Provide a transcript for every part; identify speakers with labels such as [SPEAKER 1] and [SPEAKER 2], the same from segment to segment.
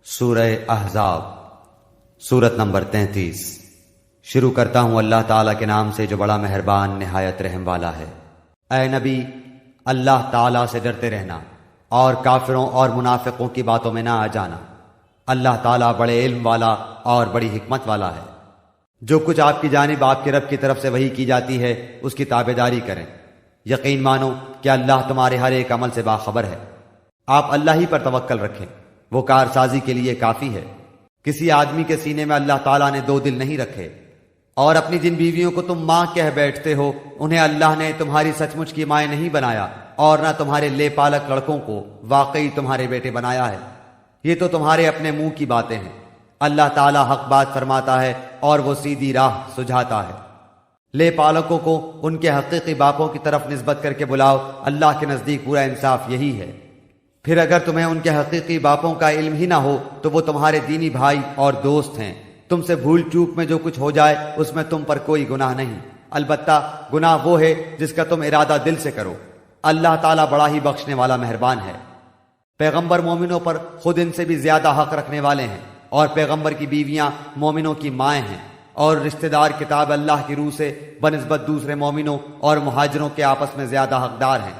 [SPEAKER 1] سورہ احزاب سورت نمبر 33۔ شروع کرتا ہوں اللہ تعالیٰ کے نام سے جو بڑا مہربان نہایت رحم والا ہے۔ اے نبی، اللہ تعالیٰ سے ڈرتے رہنا اور کافروں اور منافقوں کی باتوں میں نہ آ جانا۔ اللہ تعالیٰ بڑے علم والا اور بڑی حکمت والا ہے۔ جو کچھ آپ کی جانب آپ کے رب کی طرف سے وحی کی جاتی ہے اس کی تابعداری کریں۔ یقین مانو کہ اللہ تمہارے ہر ایک عمل سے باخبر ہے۔ آپ اللہ ہی پر توکل رکھیں، وہ کارسازی کے لیے کافی ہے۔ کسی آدمی کے سینے میں اللہ تعالیٰ نے دو دل نہیں رکھے، اور اپنی جن بیویوں کو تم ماں کہہ بیٹھتے ہو انہیں اللہ نے تمہاری سچ مچ کی مائیں نہیں بنایا، اور نہ تمہارے لے پالک لڑکوں کو واقعی تمہارے بیٹے بنایا ہے۔ یہ تو تمہارے اپنے منہ کی باتیں ہیں۔ اللہ تعالیٰ حق بات فرماتا ہے اور وہ سیدھی راہ سجھاتا ہے۔ لے پالکوں کو ان کے حقیقی باپوں کی طرف نسبت کر کے بلاؤ، اللہ کے نزدیک پورا انصاف یہی ہے۔ پھر اگر تمہیں ان کے حقیقی باپوں کا علم ہی نہ ہو تو وہ تمہارے دینی بھائی اور دوست ہیں۔ تم سے بھول چوک میں جو کچھ ہو جائے اس میں تم پر کوئی گناہ نہیں، البتہ گناہ وہ ہے جس کا تم ارادہ دل سے کرو۔ اللہ تعالیٰ بڑا ہی بخشنے والا مہربان ہے۔ پیغمبر مومنوں پر خود ان سے بھی زیادہ حق رکھنے والے ہیں، اور پیغمبر کی بیویاں مومنوں کی مائیں ہیں، اور رشتہ دار کتاب اللہ کی روح سے بنسبت دوسرے مومنوں اور مہاجروں کے آپس میں زیادہ حقدار ہیں۔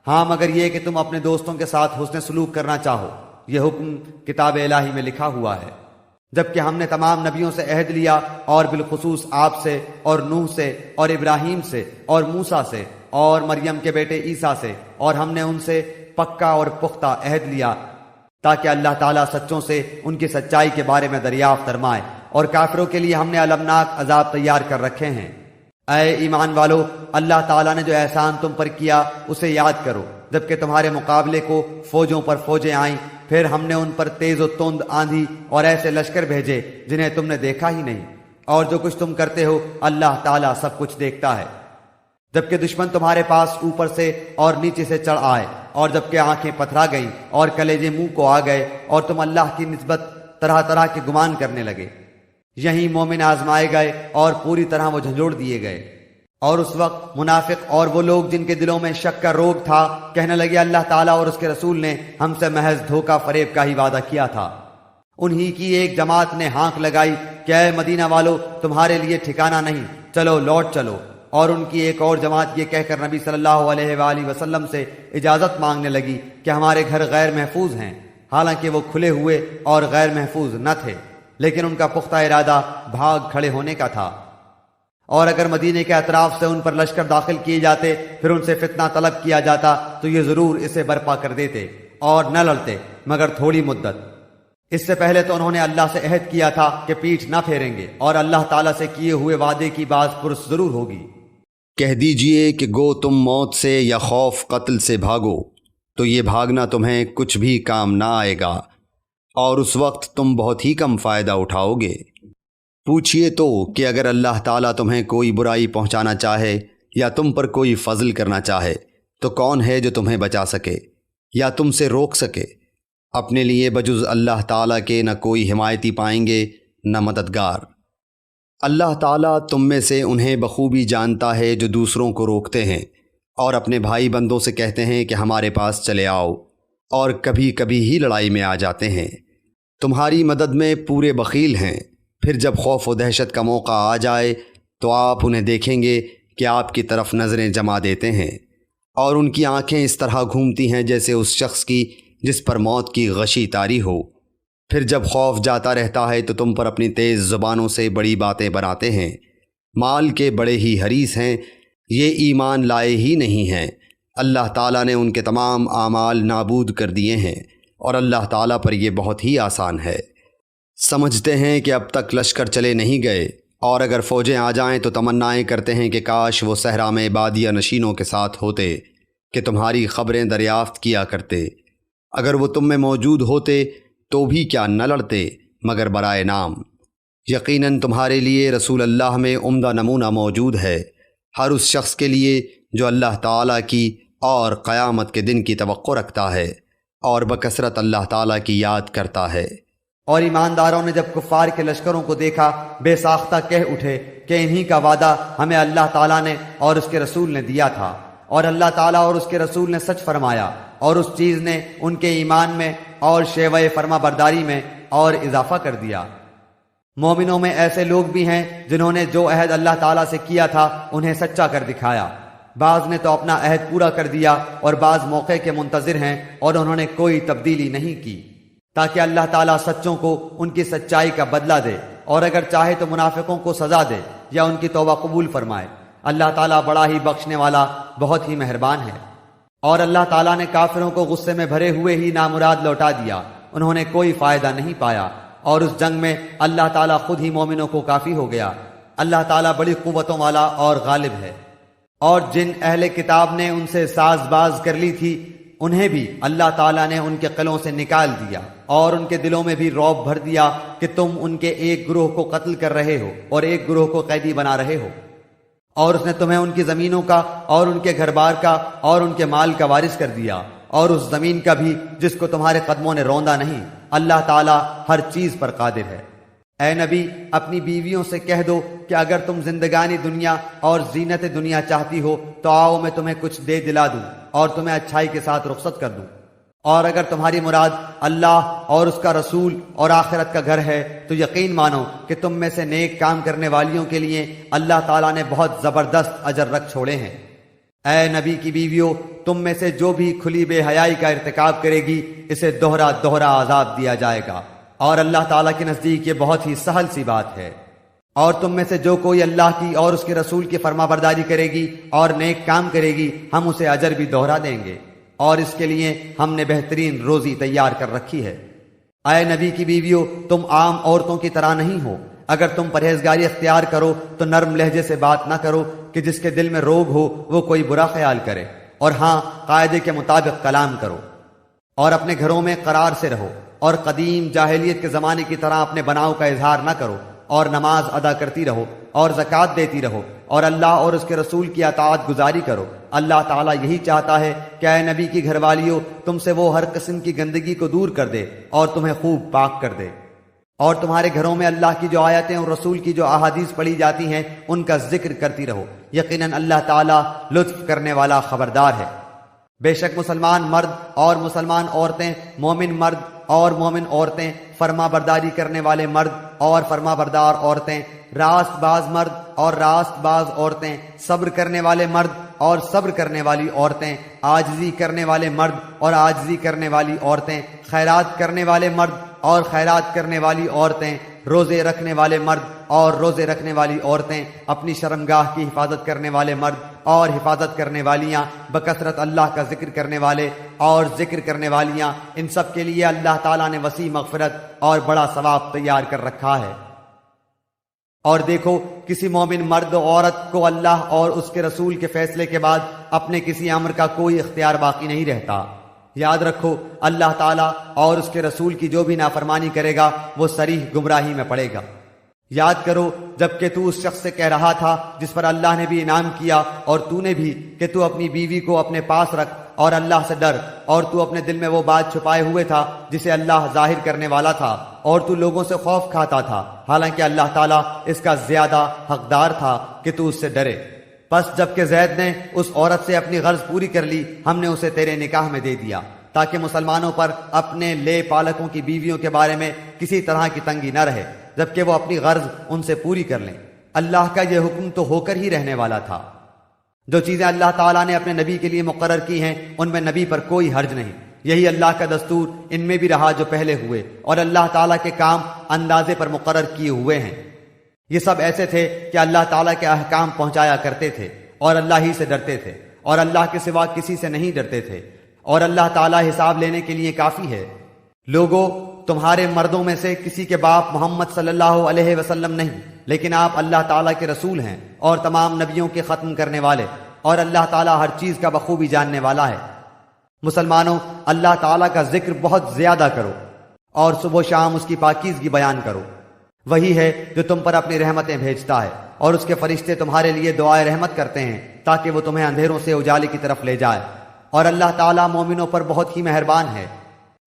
[SPEAKER 1] ہاں مگر یہ کہ تم اپنے دوستوں کے ساتھ حسن سلوک کرنا چاہو، یہ حکم کتاب الہی میں لکھا ہوا ہے۔ جبکہ ہم نے تمام نبیوں سے عہد لیا، اور بالخصوص آپ سے اور نوح سے اور ابراہیم سے اور موسیٰ سے اور مریم کے بیٹے عیسیٰ سے، اور ہم نے ان سے پکا اور پختہ عہد لیا تاکہ اللہ تعالیٰ سچوں سے ان کی سچائی کے بارے میں دریافت فرمائے، اور کافروں کے لیے ہم نے المناک عذاب تیار کر رکھے ہیں۔ اے ایمان والو، اللہ تعالیٰ نے جو احسان تم پر کیا اسے یاد کرو۔ جبکہ تمہارے مقابلے کو فوجوں پر فوجیں آئیں، پھر ہم نے ان پر تیز و تند آندھی اور ایسے لشکر بھیجے جنہیں تم نے دیکھا ہی نہیں، اور جو کچھ تم کرتے ہو اللہ تعالیٰ سب کچھ دیکھتا ہے۔ جبکہ دشمن تمہارے پاس اوپر سے اور نیچے سے چڑھ آئے، اور جبکہ آنکھیں پتھرا گئیں اور کلیجے منہ کو آ گئے، اور تم اللہ کی نسبت طرح طرح کے گمان کرنے لگے، یہیں مومن آزمائے گئے اور پوری طرح وہ جھنجھوڑ دیے گئے۔ اور اس وقت منافق اور وہ لوگ جن کے دلوں میں شک کا روگ تھا کہنے لگے اللہ تعالیٰ اور اس کے رسول نے ہم سے محض دھوکہ فریب کا ہی وعدہ کیا تھا۔ انہی کی ایک جماعت نے ہانک لگائی کہ اے مدینہ والو، تمہارے لیے ٹھکانہ نہیں، چلو لوٹ چلو۔ اور ان کی ایک اور جماعت یہ کہہ کر نبی صلی اللہ علیہ وآلہ وسلم سے اجازت مانگنے لگی کہ ہمارے گھر غیر محفوظ ہیں، حالانکہ وہ کھلے ہوئے اور غیر محفوظ نہ تھے، لیکن ان کا پختہ ارادہ بھاگ کھڑے ہونے کا تھا۔ اور اگر مدینے کے اطراف سے ان پر لشکر داخل کیے جاتے، پھر ان سے فتنہ طلب کیا جاتا تو یہ ضرور اسے برپا کر دیتے اور نہ لڑتے مگر تھوڑی مدت۔ اس سے پہلے تو انہوں نے اللہ سے عہد کیا تھا کہ پیٹھ نہ پھیریں گے، اور اللہ تعالیٰ سے کیے ہوئے وعدے کی باز پرس ضرور ہوگی۔
[SPEAKER 2] کہہ دیجئے کہ گو تم موت سے یا خوف قتل سے بھاگو تو یہ بھاگنا تمہیں کچھ بھی کام نہ آئے گا، اور اس وقت تم بہت ہی کم فائدہ اٹھاؤ گے۔ پوچھئے تو کہ اگر اللہ تعالیٰ تمہیں کوئی برائی پہنچانا چاہے یا تم پر کوئی فضل کرنا چاہے تو کون ہے جو تمہیں بچا سکے یا تم سے روک سکے؟ اپنے لیے بجز اللہ تعالیٰ کے نہ کوئی حمایتی پائیں گے نہ مددگار۔ اللہ تعالیٰ تم میں سے انہیں بخوبی جانتا ہے جو دوسروں کو روکتے ہیں اور اپنے بھائی بندوں سے کہتے ہیں کہ ہمارے پاس چلے آؤ، اور کبھی کبھی ہی لڑائی میں آ جاتے ہیں۔ تمہاری مدد میں پورے بخیل ہیں، پھر جب خوف و دہشت کا موقع آ جائے تو آپ انہیں دیکھیں گے کہ آپ کی طرف نظریں جما دیتے ہیں، اور ان کی آنکھیں اس طرح گھومتی ہیں جیسے اس شخص کی جس پر موت کی غشی طاری ہو۔ پھر جب خوف جاتا رہتا ہے تو تم پر اپنی تیز زبانوں سے بڑی باتیں بناتے ہیں۔ مال کے بڑے ہی حریص ہیں، یہ ایمان لائے ہی نہیں ہیں۔ اللہ تعالیٰ نے ان کے تمام اعمال نابود کر دیے ہیں، اور اللہ تعالیٰ پر یہ بہت ہی آسان ہے۔ سمجھتے ہیں کہ اب تک لشکر چلے نہیں گئے، اور اگر فوجیں آ جائیں تو تمنائیں کرتے ہیں کہ کاش وہ صحرا میں بادیہ نشینوں کے ساتھ ہوتے کہ تمہاری خبریں دریافت کیا کرتے۔ اگر وہ تم میں موجود ہوتے تو بھی کیا نہ لڑتے مگر برائے نام۔ یقیناً تمہارے لیے رسول اللہ میں عمدہ نمونہ موجود ہے، ہر اس شخص کے لیے جو اللہ تعالیٰ کی اور قیامت کے دن کی توقع رکھتا ہے اور بکثرت اللہ تعالیٰ کی یاد کرتا ہے۔
[SPEAKER 1] اور ایمانداروں نے جب کفار کے لشکروں کو دیکھا بے ساختہ کہہ اٹھے کہ انہی کا وعدہ ہمیں اللہ تعالیٰ نے اور اس کے رسول نے دیا تھا، اور اللہ تعالیٰ اور اس کے رسول نے سچ فرمایا، اور اس چیز نے ان کے ایمان میں اور شیوہ فرما برداری میں اور اضافہ کر دیا۔ مومنوں میں ایسے لوگ بھی ہیں جنہوں نے جو عہد اللہ تعالیٰ سے کیا تھا انہیں سچا کر دکھایا، بعض نے تو اپنا عہد پورا کر دیا اور بعض موقع کے منتظر ہیں اور انہوں نے کوئی تبدیلی نہیں کی، تاکہ اللہ تعالیٰ سچوں کو ان کی سچائی کا بدلہ دے، اور اگر چاہے تو منافقوں کو سزا دے یا ان کی توبہ قبول فرمائے۔ اللہ تعالیٰ بڑا ہی بخشنے والا، بہت ہی مہربان ہے۔ اور اللہ تعالیٰ نے کافروں کو غصے میں بھرے ہوئے ہی نامراد لوٹا دیا، انہوں نے کوئی فائدہ نہیں پایا، اور اس جنگ میں اللہ تعالیٰ خود ہی مومنوں کو کافی ہو گیا۔ اللہ تعالیٰ بڑی قوتوں والا اور غالب ہے۔ اور جن اہل کتاب نے ان سے ساز باز کر لی تھی انہیں بھی اللہ تعالیٰ نے ان کے قلعوں سے نکال دیا، اور ان کے دلوں میں بھی رعب بھر دیا کہ تم ان کے ایک گروہ کو قتل کر رہے ہو اور ایک گروہ کو قیدی بنا رہے ہو، اور اس نے تمہیں ان کی زمینوں کا اور ان کے گھر بار کا اور ان کے مال کا وارث کر دیا، اور اس زمین کا بھی جس کو تمہارے قدموں نے روندا نہیں۔ اللہ تعالیٰ ہر چیز پر قادر ہے۔ اے نبی، اپنی بیویوں سے کہہ دو کہ اگر تم زندگانی دنیا اور زینت دنیا چاہتی ہو تو آؤ میں تمہیں کچھ دے دلا دوں اور تمہیں اچھائی کے ساتھ رخصت کر دوں، اور اگر تمہاری مراد اللہ اور اس کا رسول اور آخرت کا گھر ہے تو یقین مانو کہ تم میں سے نیک کام کرنے والیوں کے لیے اللہ تعالیٰ نے بہت زبردست اجر رکھ چھوڑے ہیں۔ اے نبی کی بیویوں، تم میں سے جو بھی کھلی بے حیائی کا ارتکاب کرے گی اسے دوہرا دوہرا عذاب دیا جائے گا، اور اللہ تعالیٰ کے نزدیک یہ بہت ہی سہل سی بات ہے۔ اور تم میں سے جو کوئی اللہ کی اور اس کے رسول کی فرما برداری کرے گی اور نیک کام کرے گی ہم اسے اجر بھی دوہرا دیں گے، اور اس کے لیے ہم نے بہترین روزی تیار کر رکھی ہے۔ اے نبی کی بیویوں، تم عام عورتوں کی طرح نہیں ہو، اگر تم پرہیزگاری اختیار کرو تو نرم لہجے سے بات نہ کرو کہ جس کے دل میں روگ ہو وہ کوئی برا خیال کرے، اور ہاں قاعدے کے مطابق کلام کرو، اور اپنے گھروں میں قرار سے رہو، اور قدیم جاہلیت کے زمانے کی طرح اپنے بناؤ کا اظہار نہ کرو، اور نماز ادا کرتی رہو اور زکوٰۃ دیتی رہو، اور اللہ اور اس کے رسول کی اطاعت گزاری کرو۔ اللہ تعالیٰ یہی چاہتا ہے کہ اے نبی کی گھر والیوں، تم سے وہ ہر قسم کی گندگی کو دور کر دے اور تمہیں خوب پاک کر دے، اور تمہارے گھروں میں اللہ کی جو آیتیں اور رسول کی جو احادیث پڑھی جاتی ہیں ان کا ذکر کرتی رہو، یقیناً اللہ تعالیٰ لطف کرنے والا خبردار ہے۔ بے شک مسلمان مرد اور مسلمان عورتیں، مومن مرد اور مومن عورتیں، فرما برداری کرنے والے مرد اور فرما بردار عورتیں، راست باز مرد اور راست باز عورتیں، صبر کرنے والے مرد اور صبر کرنے والی عورتیں، عاجزی کرنے والے مرد اور عاجزی کرنے والی عورتیں، خیرات کرنے والے مرد اور خیرات کرنے والی عورتیں، روزے رکھنے والے مرد اور روزے رکھنے والی عورتیں، اپنی شرمگاہ کی حفاظت کرنے والے مرد اور حفاظت کرنے والیاں، بکثرت اللہ کا ذکر کرنے والے اور ذکر کرنے والیاں، ان سب کے لیے اللہ تعالیٰ نے وسیع مغفرت اور بڑا ثواب تیار کر رکھا ہے۔ اور دیکھو، کسی مومن مرد و عورت کو اللہ اور اس کے رسول کے فیصلے کے بعد اپنے کسی امر کا کوئی اختیار باقی نہیں رہتا۔ یاد رکھو، اللہ تعالیٰ اور اس کے رسول کی جو بھی نافرمانی کرے گا وہ صریح گمراہی میں پڑے گا۔ یاد کرو جبکہ تو اس شخص سے کہہ رہا تھا جس پر اللہ نے بھی انعام کیا، اور تو نے بھی، کہ تو اپنی بیوی کو اپنے پاس رکھ اور اللہ سے ڈر، اور تو اپنے دل میں وہ بات چھپائے ہوئے تھا جسے اللہ ظاہر کرنے والا تھا، اور تو لوگوں سے خوف کھاتا تھا، حالانکہ اللہ تعالیٰ اس کا زیادہ حقدار تھا کہ تو اس سے ڈرے۔ پس جبکہ زید نے اس عورت سے اپنی غرض پوری کر لی، ہم نے اسے تیرے نکاح میں دے دیا، تاکہ مسلمانوں پر اپنے لے پالکوں کی بیویوں کے بارے میں کسی طرح کی تنگی نہ رہے، جبکہ وہ اپنی غرض ان سے پوری کر لیں۔ اللہ کا یہ حکم تو ہو کر ہی رہنے والا تھا۔ جو چیزیں اللہ تعالیٰ نے اپنے نبی کے لیے مقرر کی ہیں ان میں نبی پر کوئی حرج نہیں، یہی اللہ کا دستور ان میں بھی رہا جو پہلے ہوئے، اور اللہ تعالیٰ کے کام اندازے پر مقرر کیے ہوئے ہیں۔ یہ سب ایسے تھے کہ اللہ تعالیٰ کے احکام پہنچایا کرتے تھے اور اللہ ہی سے ڈرتے تھے، اور اللہ کے سوا کسی سے نہیں ڈرتے تھے، اور اللہ تعالیٰ حساب لینے کے لیے کافی ہے۔ لوگوں، تمہارے مردوں میں سے کسی کے باپ محمد صلی اللہ علیہ وسلم نہیں، لیکن آپ اللہ تعالیٰ کے رسول ہیں اور تمام نبیوں کے ختم کرنے والے، اور اللہ تعالیٰ ہر چیز کا بخوبی جاننے والا ہے۔ مسلمانوں، اللہ تعالیٰ کا ذکر بہت زیادہ کرو اور صبح و شام اس کی پاکیزگی بیان کرو۔ وہی ہے جو تم پر اپنی رحمتیں بھیجتا ہے، اور اس کے فرشتے تمہارے لیے دعائے رحمت کرتے ہیں تاکہ وہ تمہیں اندھیروں سے اجالے کی طرف لے جائے، اور اللہ تعالیٰ مومنوں پر بہت ہی مہربان ہے۔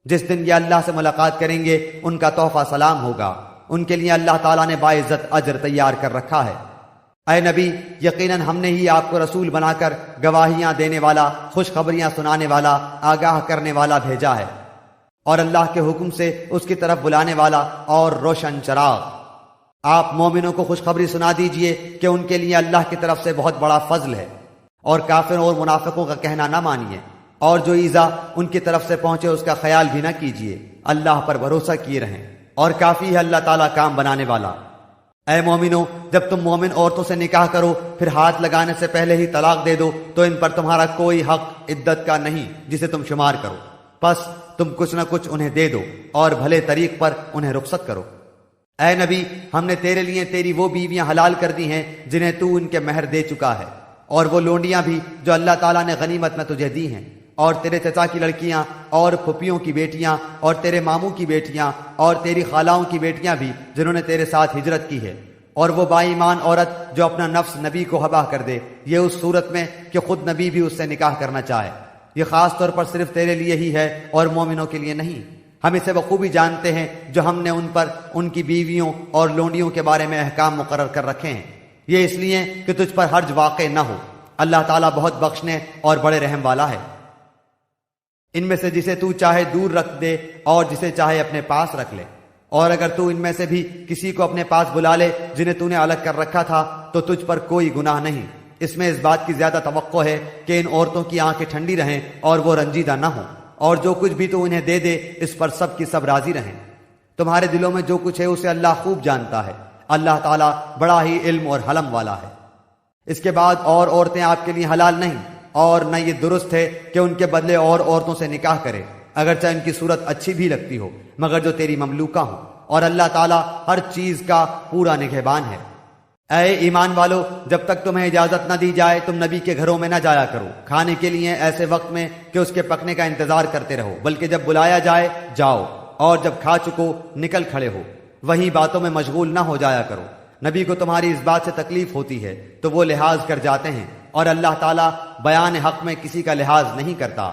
[SPEAKER 1] جس دن یہ اللہ سے ملاقات کریں گے ان کا تحفہ سلام ہوگا، ان کے لیے اللہ تعالیٰ نے باعزت اجر تیار کر رکھا ہے۔ اے نبی، یقیناً ہم نے ہی آپ کو رسول بنا کر گواہیاں دینے والا، خوشخبریاں سنانے والا، آگاہ کرنے والا بھیجا ہے۔ اور اللہ کے حکم سے اس کی طرف بلانے والا اور روشن چراغ۔ آپ مومنوں کو خوشخبری سنا دیجئے کہ ان کے لیے اللہ کی طرف سے بہت بڑا فضل ہے، اور کافروں اور منافقوں کا کہنا نہ مانیے، اور جو ایذا ان کی طرف سے پہنچے اس کا خیال بھی نہ کیجیے، اللہ پر بھروسہ کیے رہیں، اور کافی ہے اللہ تعالیٰ کام بنانے والا۔ اے مومنو، جب تم مومن عورتوں سے نکاح کرو پھر ہاتھ لگانے سے پہلے ہی طلاق دے دو تو ان پر تمہارا کوئی حق عدت کا نہیں جسے تم شمار کرو، پس تم کچھ نہ کچھ انہیں دے دو اور بھلے طریق پر انہیں رخصت کرو۔ اے نبی، ہم نے تیرے لیے تیری وہ بیویاں حلال کر دی ہیں جنہیں تو ان کے مہر دے چکا ہے، اور وہ لونڈیاں بھی جو اللہ تعالیٰ نے غنیمت میں تجھے دی ہیں، اور تیرے چچا کی لڑکیاں اور پھپھیوں کی بیٹیاں اور تیرے ماموں کی بیٹیاں اور تیری خالاؤں کی بیٹیاں بھی جنہوں نے تیرے ساتھ ہجرت کی ہے، اور وہ با ایمان عورت جو اپنا نفس نبی کو حبا کر دے، یہ اس صورت میں کہ خود نبی بھی اس سے نکاح کرنا چاہے۔ یہ خاص طور پر صرف تیرے لیے ہی ہے اور مومنوں کے لیے نہیں۔ ہم اسے بخوبی جانتے ہیں جو ہم نے ان پر ان کی بیویوں اور لونڈیوں کے بارے میں احکام مقرر کر رکھے ہیں، یہ اس لیے کہ تجھ پر حرج واقع نہ ہو۔ اللہ تعالیٰ بہت بخشنے اور بڑے رحم والا ہے۔ ان میں سے جسے تو چاہے دور رکھ دے اور جسے چاہے اپنے پاس رکھ لے، اور اگر تو ان میں سے بھی کسی کو اپنے پاس بلا لے جنہیں تو نے الگ کر رکھا تھا تو تجھ پر کوئی گناہ نہیں۔ اس میں اس بات کی زیادہ توقع ہے کہ ان عورتوں کی آنکھیں ٹھنڈی رہیں اور وہ رنجیدہ نہ ہوں، اور جو کچھ بھی تو انہیں دے دے اس پر سب کی سب راضی رہیں۔ تمہارے دلوں میں جو کچھ ہے اسے اللہ خوب جانتا ہے، اللہ تعالیٰ بڑا ہی علم اور حلم والا ہے۔ اس کے بعد اور عورتیں آپ کے لیے حلال نہیں، اور نہ یہ درست ہے کہ ان کے بدلے اور عورتوں سے نکاح کرے، اگرچہ ان کی صورت اچھی بھی لگتی ہو، مگر جو تیری مملوکہ ہوں، اور اللہ تعالیٰ ہر چیز کا پورا نگہبان ہے۔ اے ایمان والو، جب تک تمہیں اجازت نہ دی جائے تم نبی کے گھروں میں نہ جایا کرو کھانے کے لیے ایسے وقت میں کہ اس کے پکنے کا انتظار کرتے رہو، بلکہ جب بلایا جائے جاؤ، اور جب کھا چکو نکل کھڑے ہو، وہیں باتوں میں مشغول نہ ہو جایا کرو۔ نبی کو تمہاری اس بات سے تکلیف ہوتی ہے تو وہ لحاظ کر جاتے ہیں، اور اللہ تعالیٰ بیان حق میں کسی کا لحاظ نہیں کرتا۔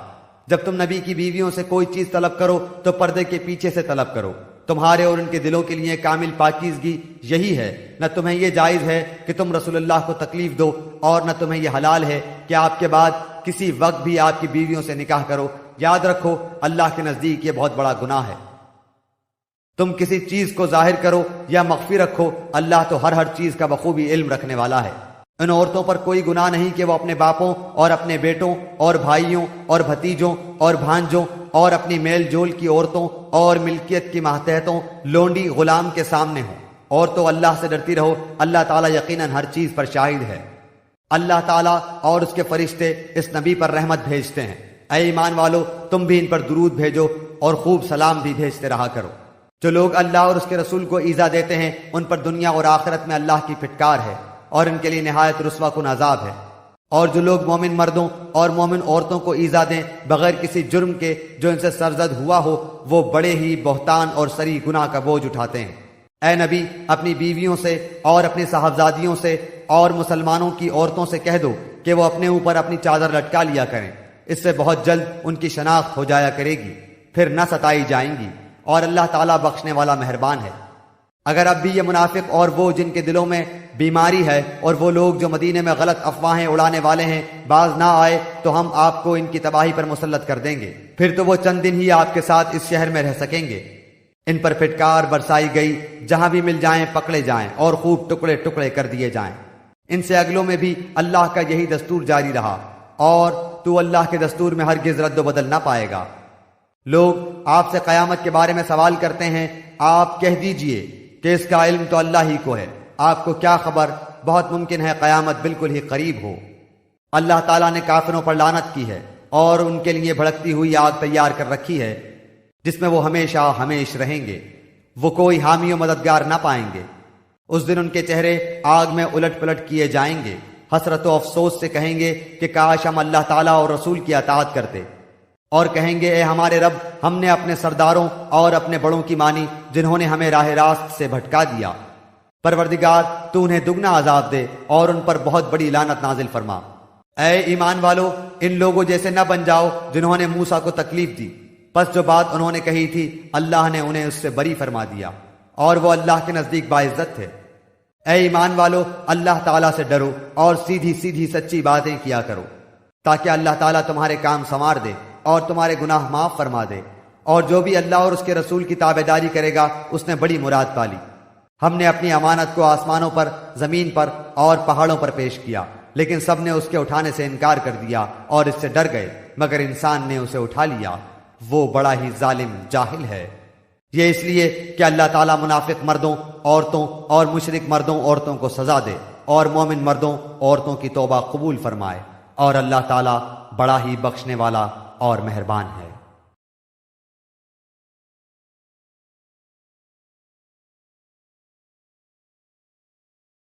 [SPEAKER 1] جب تم نبی کی بیویوں سے کوئی چیز طلب کرو تو پردے کے پیچھے سے طلب کرو، تمہارے اور ان کے دلوں کے لیے کامل پاکیزگی یہی ہے۔ نہ تمہیں یہ جائز ہے کہ تم رسول اللہ کو تکلیف دو، اور نہ تمہیں یہ حلال ہے کہ آپ کے بعد کسی وقت بھی آپ کی بیویوں سے نکاح کرو۔ یاد رکھو اللہ کے نزدیک یہ بہت بڑا گناہ ہے۔ تم کسی چیز کو ظاہر کرو یا مخفی رکھو، اللہ تو ہر چیز کا بخوبی علم رکھنے والا ہے۔ ان عورتوں پر کوئی گناہ نہیں کہ وہ اپنے باپوں اور اپنے بیٹوں اور بھائیوں اور بھتیجوں اور بھانجوں اور اپنی میل جول کی عورتوں اور ملکیت کی ماتحتوں لونڈی غلام کے سامنے ہوں۔ اور تو اللہ سے ڈرتی رہو، اللہ تعالیٰ یقیناً ہر چیز پر شاہد ہے۔ اللہ تعالیٰ اور اس کے فرشتے اس نبی پر رحمت بھیجتے ہیں۔ اے ایمان والو، تم بھی ان پر درود بھیجو اور خوب سلام بھی بھیجتے رہا کرو۔ جو لوگ اللہ اور اس کے رسول کو ایذا دیتے ہیں ان پر دنیا اور آخرت میں اللہ کی پھٹکار ہے، اور ان کے لیے نہایت رسوا کن عذاب ہے۔ اور جو لوگ مومن مردوں اور مومن عورتوں کو ایذا دیں بغیر کسی جرم کے جو ان سے سرزد ہوا ہو، وہ بڑے ہی بہتان اور سری گناہ کا بوجھ اٹھاتے ہیں۔ اے نبی، اپنی بیویوں سے اور اپنی صاحبزادیوں سے اور مسلمانوں کی عورتوں سے کہہ دو کہ وہ اپنے اوپر اپنی چادر لٹکا لیا کریں، اس سے بہت جلد ان کی شناخت ہو جایا کرے گی، پھر نہ ستائی جائیں گی، اور اللہ تعالیٰ بخشنے والا مہربان ہے۔ اگر اب بھی یہ منافق اور وہ جن کے دلوں میں بیماری ہے اور وہ لوگ جو مدینے میں غلط افواہیں اڑانے والے ہیں باز نہ آئے تو ہم آپ کو ان کی تباہی پر مسلط کر دیں گے، پھر تو وہ چند دن ہی آپ کے ساتھ اس شہر میں رہ سکیں گے۔ ان پر پھٹکار برسائی گئی، جہاں بھی مل جائیں پکڑے جائیں اور خوب ٹکڑے ٹکڑے کر دیے جائیں۔ ان سے اگلوں میں بھی اللہ کا یہی دستور جاری رہا، اور تو اللہ کے دستور میں ہرگز رد و بدل نہ پائے گا۔ لوگ آپ سے قیامت کے بارے میں سوال کرتے ہیں، آپ کہہ دیجئے کہ اس کا علم تو اللہ ہی کو ہے، آپ کو کیا خبر، بہت ممکن ہے قیامت بالکل ہی قریب ہو۔ اللہ تعالیٰ نے کافروں پر لعنت کی ہے اور ان کے لیے بھڑکتی ہوئی آگ تیار کر رکھی ہے جس میں وہ ہمیشہ ہمیش رہیں گے، وہ کوئی حامی و مددگار نہ پائیں گے۔ اس دن ان کے چہرے آگ میں الٹ پلٹ کیے جائیں گے، حسرت و افسوس سے کہیں گے کہ کاش ہم اللہ تعالیٰ اور رسول کی اطاعت کرتے، اور کہیں گے اے ہمارے رب، ہم نے اپنے سرداروں اور اپنے بڑوں کی مانی جنہوں نے ہمیں راہ راست سے بھٹکا دیا۔ پروردگار تو انہیں دگنا عذاب دے اور ان پر بہت بڑی لعنت نازل فرما۔ اے ایمان والو، ان لوگوں جیسے نہ بن جاؤ جنہوں نے موسیٰ کو تکلیف دی، پس جو بات انہوں نے کہی تھی اللہ نے انہیں اس سے بری فرما دیا، اور وہ اللہ کے نزدیک باعزت تھے۔ اے ایمان والو، اللہ تعالیٰ سے ڈرو اور سیدھی سیدھی سچی باتیں کیا کرو، تاکہ اللہ تعالیٰ تمہارے کام سنوار دے اور تمہارے گناہ معاف فرما دے، اور جو بھی اللہ اور اس کے رسول کی تابعداری کرے گا اس نے بڑی مراد پالی۔ ہم نے اپنی امانت کو آسمانوں پر، زمین پر اور پہاڑوں پر پیش کیا، لیکن سب نے اس کے اٹھانے سے انکار کر دیا اور اس سے ڈر گئے، مگر انسان نے اسے اٹھا لیا، وہ بڑا ہی ظالم جاہل ہے۔ یہ اس لیے کہ اللہ تعالیٰ منافق مردوں، عورتوں اور مشرک مردوں، عورتوں کو سزا دے، اور مومن مردوں، عورتوں کی توبہ قبول فرمائے، اور اللہ تعالیٰ بڑا ہی بخشنے والا اور مہربان ہے۔